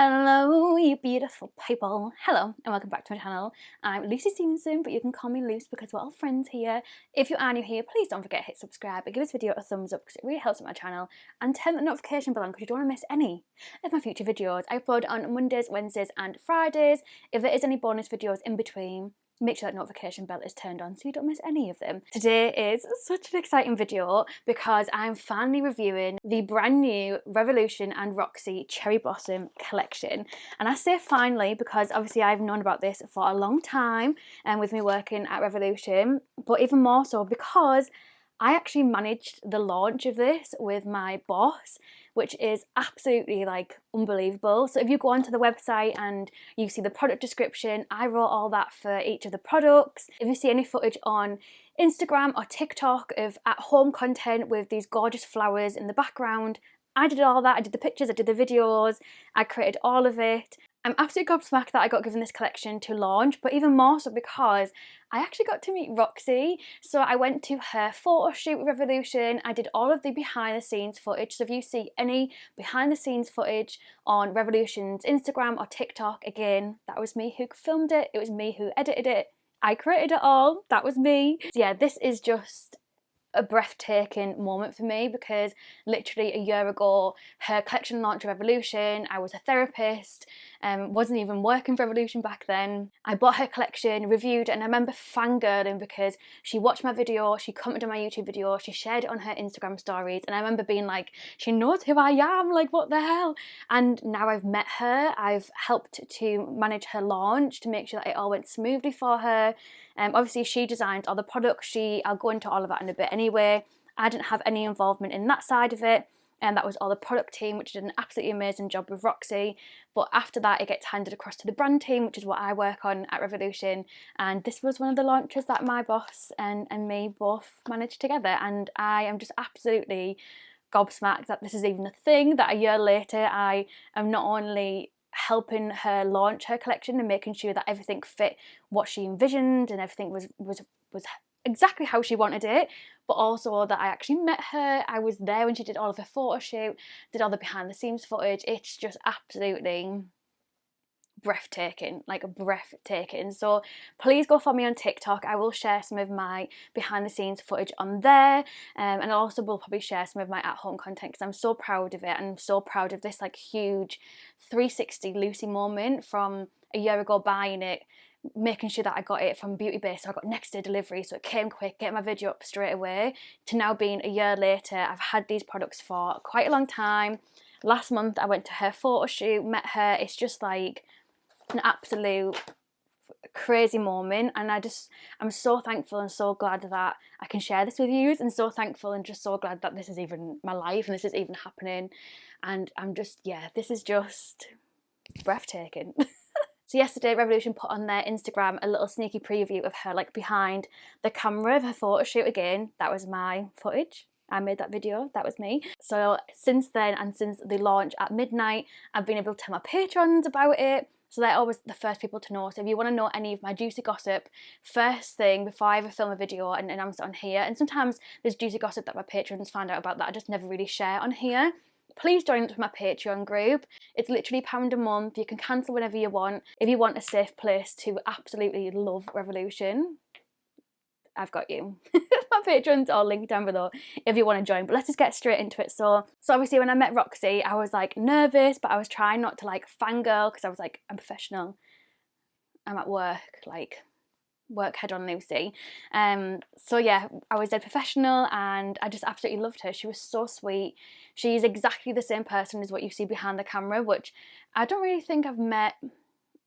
Hello, you beautiful people. Hello, and welcome back to my channel. I'm Lucy Stephenson, but you can call me Luce because we're all friends here. If you are new here, please don't forget to hit subscribe and give this video a thumbs up because it really helps with my channel. And turn the notification bell on because you don't want to miss any of my future videos. I upload on Mondays, Wednesdays and Fridays. If there is any bonus videos in between, make sure that notification bell is turned on so you don't miss any of them. Today is such an exciting video because I'm finally reviewing the brand new Revolution and Roxy Cherry Blossom collection. And I say finally because obviously I've known about this for a long time and with me working at Revolution, but even more so because I actually managed the launch of this with my boss, which is absolutely like unbelievable. So if you go onto the website and you see the product description, I wrote all that for each of the products. If you see any footage on Instagram or TikTok of at-home content with these gorgeous flowers in the background, I did all that. I did the pictures, I did the videos, I created all of it. I'm absolutely gobsmacked that I got given this collection to launch, but even more so because I actually got to meet Roxy. So I went to her photo shoot with Revolution. I did all of the behind the scenes footage. So if you see any behind the scenes footage on Revolution's Instagram or TikTok, again, that was me who filmed it. It was me who edited it. I created it all. That was me. So yeah, this is just a breathtaking moment for me because literally a year ago her collection launched Revolution. I was a therapist, wasn't even working for Revolution back then. I bought her collection, reviewed, and I remember fangirling because she watched my video, she commented on my YouTube video, she shared it on her Instagram stories, and I remember being like, she knows who I am, like what the hell. And now I've met her, I've helped to manage her launch to make sure that it all went smoothly for her. Obviously she designs all the products, I'll go into all of that in a bit anyway. I didn't have any involvement in that side of it, and that was all the product team, which did an absolutely amazing job with Roxy. But after that it gets handed across to the brand team, which is what I work on at Revolution, and this was one of the launches that my boss and me both managed together, and I am just absolutely gobsmacked that this is even a thing, that a year later I am not only helping her launch her collection and making sure that everything fit what she envisioned and everything was exactly how she wanted it, but also that I actually met her. I was there when she did all of her photo shoot, did all the behind the scenes footage. It's just absolutely breathtaking, like breathtaking. So please go follow me on TikTok. I will share some of my behind the scenes footage on there, and I also will probably share some of my at-home content because I'm so proud of it, and I'm so proud of this like huge 360 Lucy moment from a year ago buying it, making sure that I got it from Beauty Base, so I got next day delivery, so it came quick, get my video up straight away, to now being a year later. I've had these products for quite a long time. Last month I went to her photo shoot, met her. It's just like an absolute crazy moment, and I'm so thankful and so glad that I can share this with you, and so thankful and just so glad that this is even my life and this is even happening, and I'm just, yeah, this is just breathtaking. So yesterday Revolution put on their Instagram a little sneaky preview of her like behind the camera of her photo shoot. Again, that was my footage. I made that video, that was me. So since then, and since the launch at midnight, I've been able to tell my patrons about it. So they're always the first people to know. So if you want to know any of my juicy gossip first thing before I ever film a video and announce it on here, and sometimes there's juicy gossip that my patrons find out about that I just never really share on here, please join up to my Patreon group. It's literally £1 a month. You can cancel whenever you want. If you want a safe place to absolutely love Revolution, I've got you. My patrons are linked down below if you want to join, but let's just get straight into it. So obviously when I met Roxy, I was like nervous, but I was trying not to like fangirl because I was like, I'm professional, I'm at work, like work head on Lucy. So yeah, I was dead professional and I just absolutely loved her. She was so sweet. She's exactly the same person as what you see behind the camera, which I don't really think I've met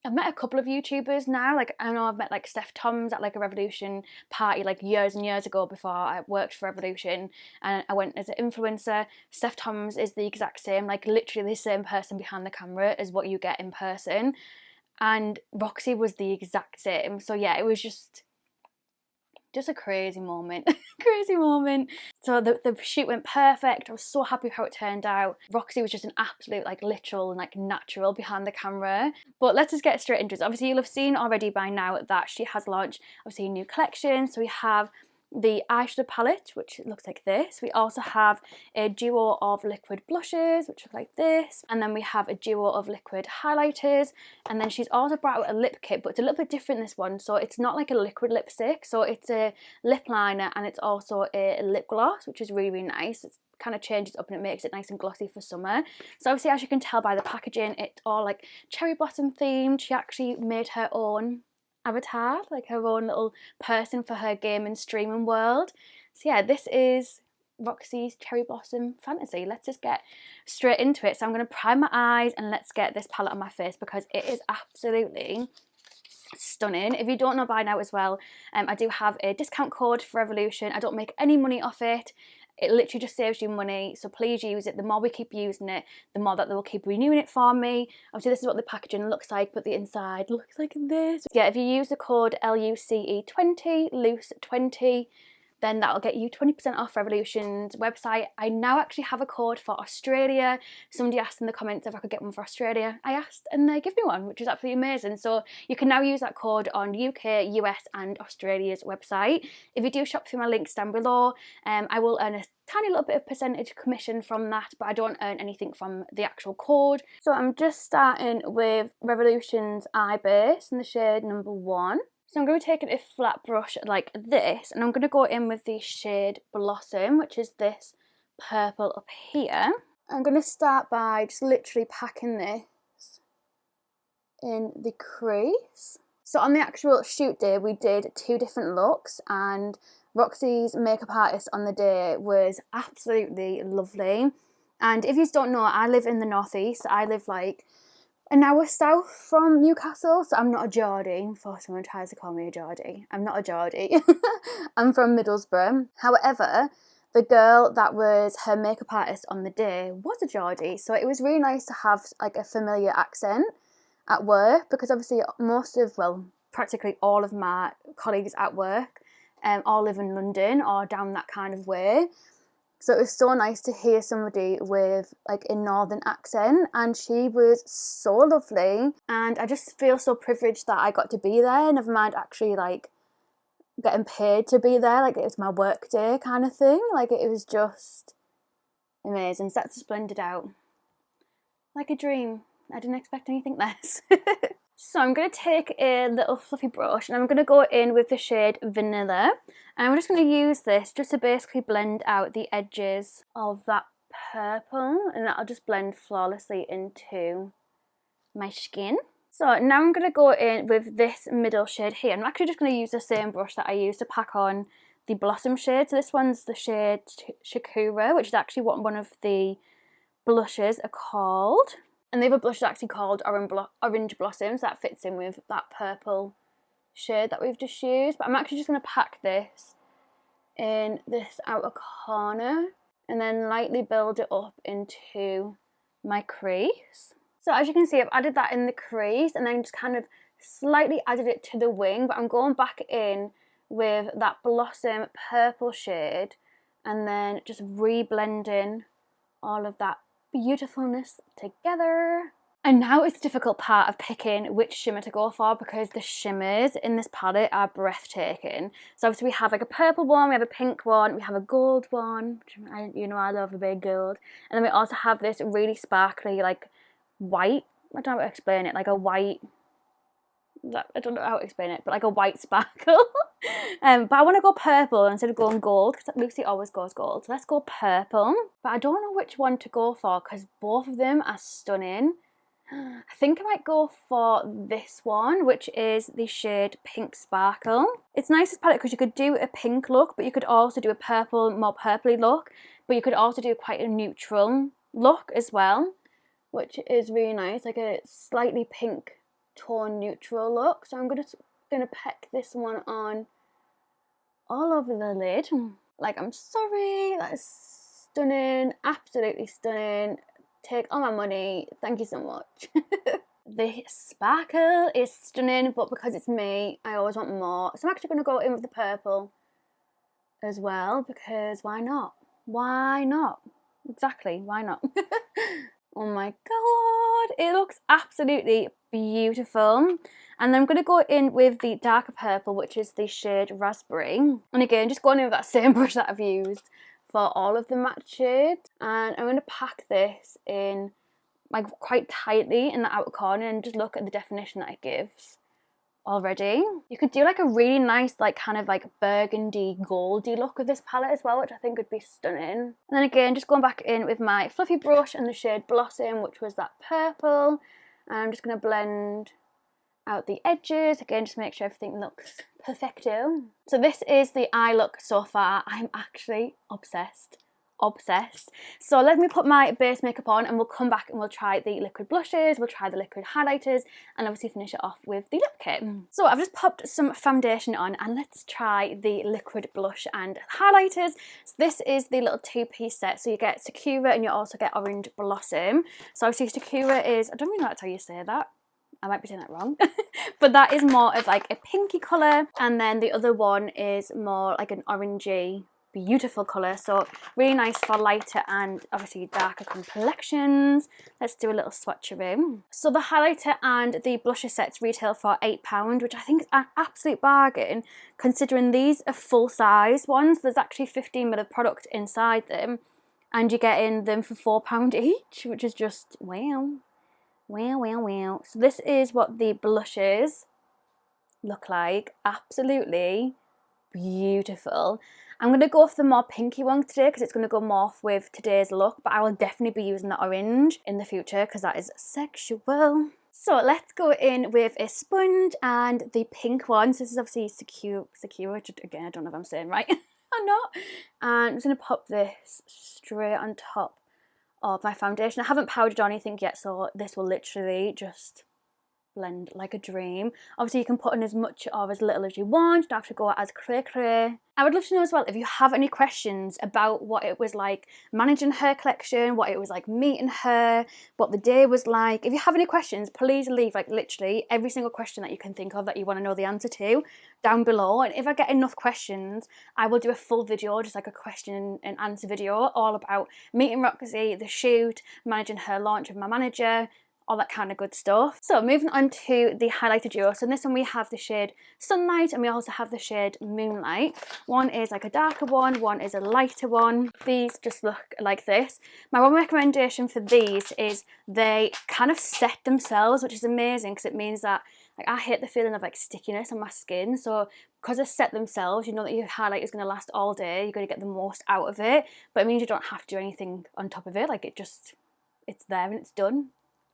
a couple of YouTubers now. Like I know I've met like Steph Toms at like a Revolution party like years and years ago before I worked for Revolution, and I went as an influencer. Steph Toms is the exact same, like literally the same person behind the camera as what you get in person, and Roxy was the exact same. So yeah, it was just a crazy moment. Crazy moment. So the shoot went perfect. I was so happy with how it turned out. Roxy was just an absolute like literal and like natural behind the camera. But let's just get straight into it. Obviously you'll have seen already by now that she has launched obviously a new collection. So we have the eyeshadow palette, which looks like this. We also have a duo of liquid blushes, which look like this. And then we have a duo of liquid highlighters. And then she's also brought out a lip kit, but it's a little bit different, this one. So it's not like a liquid lipstick. So it's a lip liner and it's also a lip gloss, which is really, really nice. It's kind of changes up and it makes it nice and glossy for summer. So obviously, as you can tell by the packaging, it's all like cherry blossom themed. She actually made her own avatar, like her own little person for her game and streaming world. So yeah, this is Roxy's Cherry Blossom Fantasy. Let's just get straight into it. So I'm going to prime my eyes and let's get this palette on my face because it is absolutely stunning. If you don't know by now as well, I do have a discount code for Revolution. I don't make any money off it. It literally just saves you money, so please use it. The more we keep using it, the more that they will keep renewing it for me. Obviously, this is what the packaging looks like, but the inside looks like this. Yeah, if you use the code LUCE20, Luce20, then that'll get you 20% off Revolution's website. I now actually have a code for Australia. Somebody asked in the comments if I could get one for Australia. I asked and they give me one, which is absolutely amazing. So you can now use that code on UK, US and Australia's website. If you do shop through my links down below, I will earn a tiny little bit of percentage commission from that, but I don't earn anything from the actual code. So I'm just starting with Revolution's Eye Base in the shade number 1. So I'm going to be taking a flat brush like this and I'm going to go in with the shade Blossom, which is this purple up here. I'm going to start by just literally packing this in the crease. So on the actual shoot day, we did 2 different looks and Roxy's makeup artist on the day was absolutely lovely. And if you don't know, I live in the northeast. I live like an hour south from Newcastle, so I'm not a Geordie, before someone tries to call me a Geordie. I'm not a Geordie. I'm from Middlesbrough. However, the girl that was her makeup artist on the day was a Geordie, so it was really nice to have like a familiar accent at work, because obviously practically all of my colleagues at work all live in London or down that kind of way. So it was so nice to hear somebody with like a northern accent, and she was so lovely, and I just feel so privileged that I got to be there, never mind actually like getting paid to be there, like it was my work day kind of thing. Like it was just amazing. So that's splendid out. Like a dream. I didn't expect anything less. So I'm going to take a little fluffy brush and I'm going to go in with the shade Vanilla. And I'm just going to use this just to basically blend out the edges of that purple, and that'll just blend flawlessly into my skin. So now I'm going to go in with this middle shade here. I'm actually just going to use the same brush that I used to pack on the Blossom shade. So this one's the shade Shakura, which is actually what one of the blushes are called. And the other blush is actually called Orange Blossom, so that fits in with that purple shade that we've just used. But I'm actually just going to pack this in this outer corner and then lightly build it up into my crease. So as you can see, I've added that in the crease and then just kind of slightly added it to the wing, but I'm going back in with that Blossom purple shade and then just re-blending all of that beautifulness together. And now it's the difficult part of picking which shimmer to go for, because the shimmers in this palette are breathtaking. So obviously we have like a purple one, we have a pink one, we have a gold one, which I love a big gold, and then we also have this really sparkly like white, I don't know how to explain it, like a white, I don't know how to explain it, but like a white sparkle. But I want to go purple instead of going gold, because Lucy always goes gold. So let's go purple. But I don't know which one to go for because both of them are stunning. I think I might go for this one, which is the shade Pink Sparkle. It's nice this palette because you could do a pink look, but you could also do a purple, more purpley look. But you could also do quite a neutral look as well, which is really nice, like a slightly pink tone neutral look. So I'm gonna peck this one on all over the lid. Like, I'm sorry, that is stunning, absolutely stunning. Take all my money, thank you so much. The sparkle is stunning, but because it's me, I always want more. So I'm actually gonna go in with the purple as well, because why not? Why not? Exactly, why not? Oh my god, it looks absolutely beautiful. And then I'm going to go in with the darker purple, which is the shade Raspberry. And again, just going in with that same brush that I've used for all of the matte shades. And I'm going to pack this in like quite tightly in the outer corner and just look at the definition that it gives already. You could do like a really nice like kind of like burgundy goldy look with this palette as well, which I think would be stunning. And then again, just going back in with my fluffy brush and the shade Blossom, which was that purple. And I'm just going to blend out the edges again, just make sure everything looks perfecto. So this is the eye look so far. I'm actually obsessed. So let me put my base makeup on and we'll come back and we'll try the liquid blushes, we'll try the liquid highlighters, and obviously finish it off with the lip kit. So I've just popped some foundation on and let's try the liquid blush and highlighters. So this is the little two-piece set, so you get Sakura and you also get Orange Blossom. So obviously Sakura is, I don't really know how you say that, I might be saying that wrong, but that is more of like a pinky colour, and then the other one is more like an orangey, beautiful colour, so really nice for lighter and obviously darker complexions. Let's do a little swatcheroo. So the highlighter and the blusher sets retail for £8, which I think is an absolute bargain considering these are full size ones. There's actually 15ml of product inside them and you're getting them for £4 each, which is just wow. So this is what the blushes look like. Absolutely beautiful. I'm going to go for the more pinky one today because it's going to go more with today's look, but I will definitely be using the orange in the future because that is sexual. So let's go in with a sponge and the pink one. So this is obviously Sakura, which again, I don't know if I'm saying right or not. And I'm just going to pop this straight on top of my foundation. I haven't powdered or anything yet, so this will literally just blend like a dream. Obviously you can put in as much or as little as you want. You don't have to go as cray. I would love to know as well if you have any questions about what it was like managing her collection, what it was like meeting her, what the day was like. If you have any questions, please leave like literally every single question that you can think of that you want to know the answer to down below. And if I get enough questions, I will do a full video, just like a question and answer video all about meeting Roxy, the shoot, managing her launch with my manager, all that kind of good stuff. So moving on to the highlighter duo. So in this one we have the shade Sunlight and we also have the shade Moonlight. One is like a darker one is a lighter one. These just look like this. My one recommendation for these is they kind of set themselves, which is amazing because it means that like I hate the feeling of like stickiness on my skin. So because they set themselves, you know that your highlight is going to last all day. You're going to get the most out of it, but it means you don't have to do anything on top of it. Like it's there and it's done.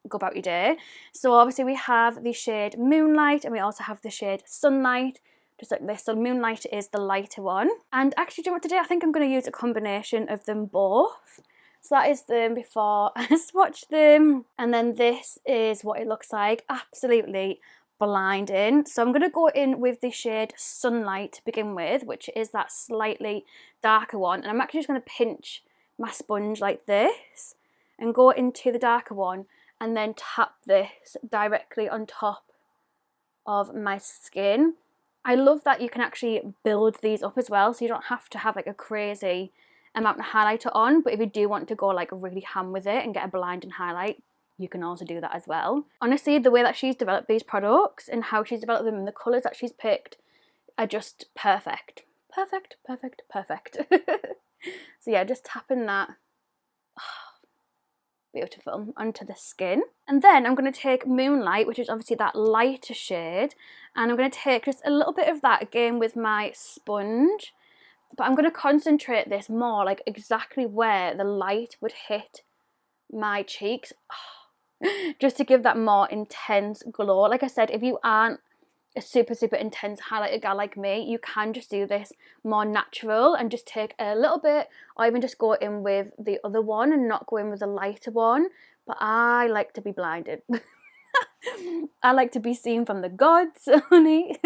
Go about your day. So obviously we have the shade Moonlight and we also have the shade Sunlight, just like this. So Moonlight is the lighter one. And actually, do you know what today? I think I'm going to use a combination of them both. So that is them before I swatch them. And then this is what it looks like. Absolutely blinding. So I'm going to go in with the shade Sunlight to begin with, which is that slightly darker one. And I'm actually just going to pinch my sponge like this and go into the darker one and then tap this directly on top of my skin. I love that you can actually build these up as well, so you don't have to have like a crazy amount of highlighter on, but if you do want to go like really ham with it and get a blinding highlight, you can also do that as well. Honestly, the way that she's developed these products and how she's developed them and the colours that she's picked are just perfect. Perfect. So yeah, just tapping that. Beautiful, onto the skin. And then I'm going to take Moonlight, which is obviously that lighter shade, and I'm going to take just a little bit of that again with my sponge, but I'm going to concentrate this more like exactly where the light would hit my cheeks, just to give that more intense glow. Like I said, if you aren't a super intense highlighter gal like me, you can just do this more natural and just take a little bit, or even just go in with the other one and not go in with the lighter one. But I like to be blinded. I like to be seen from the gods, honey.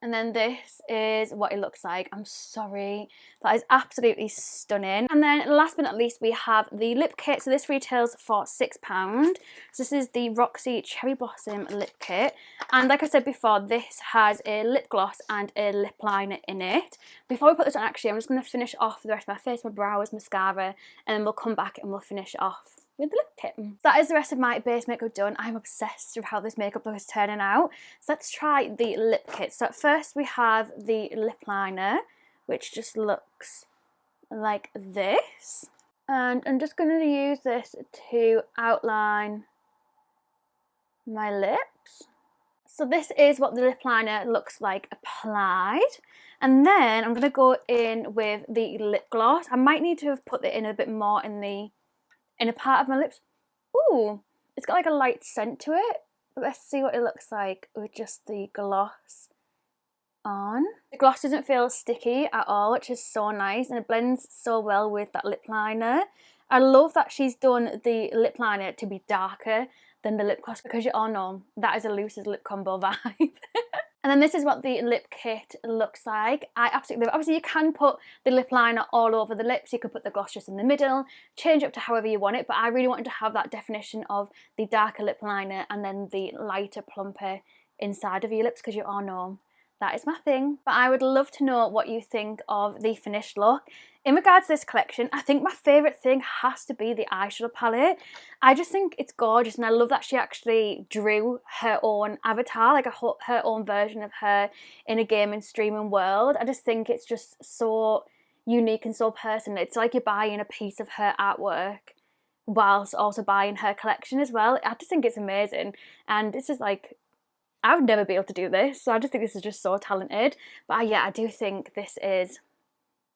And then this is what it looks like. I'm sorry, that is absolutely stunning. And then last but not least, we have the lip kit. So this retails for £6. So this is the Roxy Cherry Blossom lip kit. And like I said before, this has a lip gloss and a lip liner in it. Before we put this on, actually, I'm just going to finish off the rest of my face, my brows, mascara, and then we'll come back and we'll finish off with the lip kit. So that is the rest of my base makeup done. I'm obsessed with how this makeup look is turning out. So let's try the lip kit. So at first we have the lip liner, which just looks like this. And I'm just going to use this to outline my lips. So this is what the lip liner looks like applied. And then I'm going to go in with the lip gloss. I might need to have put it in a bit more in the inner part of my lips. Ooh, it's got like a light scent to it. But let's see what it looks like with just the gloss on. The gloss doesn't feel sticky at all, which is so nice, and it blends so well with that lip liner. I love that she's done the lip liner to be darker than the lip gloss, because you all know that is a Luce's lip combo vibe. And then this is what the lip kit looks like. I absolutely love it. Obviously you can put the lip liner all over the lips, you could put the gloss just in the middle, change it up to however you want it, but I really wanted to have that definition of the darker lip liner and then the lighter, plumper inside of your lips, because you all know that is my thing. But I would love to know what you think of the finished look. In regards to this collection, I think my favourite thing has to be the eyeshadow palette. I just think it's gorgeous, and I love that she actually drew her own avatar, like her own version of her in a gaming streaming world. I just think it's just so unique and so personal. It's like you're buying a piece of her artwork whilst also buying her collection as well. I just think it's amazing, and this is like, I would never be able to do this, so I just think this is just so talented. But yeah, I do think this is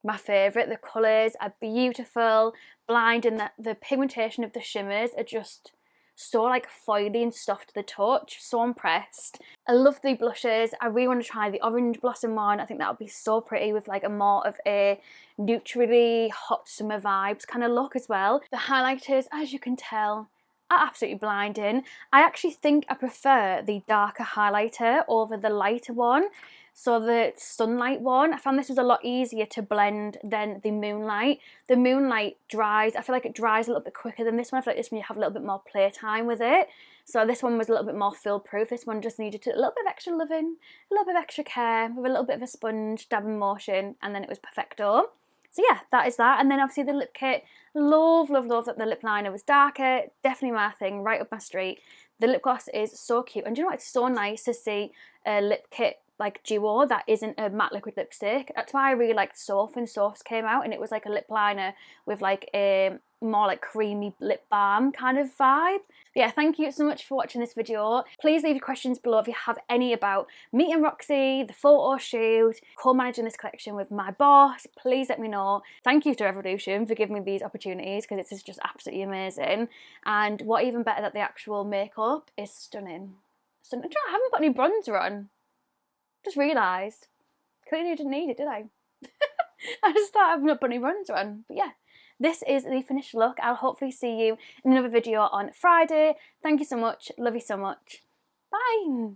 my favourite. The colours are beautiful, blinding. The pigmentation of the shimmers are just so like foily and soft to the touch. So impressed. I love the blushes. I really want to try the Orange Blossom one. I think that would be so pretty with like a more of a neutrally hot summer vibes kind of look as well. The highlighters, as you can tell, are absolutely blinding. I actually think I prefer the darker highlighter over the lighter one. So the Sunlight one, I found this was a lot easier to blend than the Moonlight. The Moonlight dries, I feel like it dries a little bit quicker than this one. I feel like this one you have a little bit more playtime with it. So this one was a little bit more foolproof. This one just needed a little bit of extra loving, a little bit of extra care, with a little bit of a sponge dabbing motion, and then it was perfecto. So yeah, that is that. And then obviously the lip kit, love that the lip liner was darker. Definitely my thing, right up my street. The lip gloss is so cute. And do you know what? It's so nice to see a lip kit like duo that isn't a matte liquid lipstick. That's why I really liked Soph when Soph's came out, and it was like a lip liner with like a more like creamy lip balm kind of vibe. But yeah, thank you so much for watching this video. Please leave your questions below if you have any about meeting Roxy, the photo shoot, co-managing this collection with my boss. Please let me know. Thank you to Revolution for giving me these opportunities, because this is just absolutely amazing. And what even better that the actual makeup is stunning. I haven't put any bronzer on. Just realised. Clearly I didn't need it, did I? I just thought I've not put any bronzer on. But yeah, this is the finished look. I'll hopefully see you in another video on Friday. Thank you so much. Love you so much. Bye.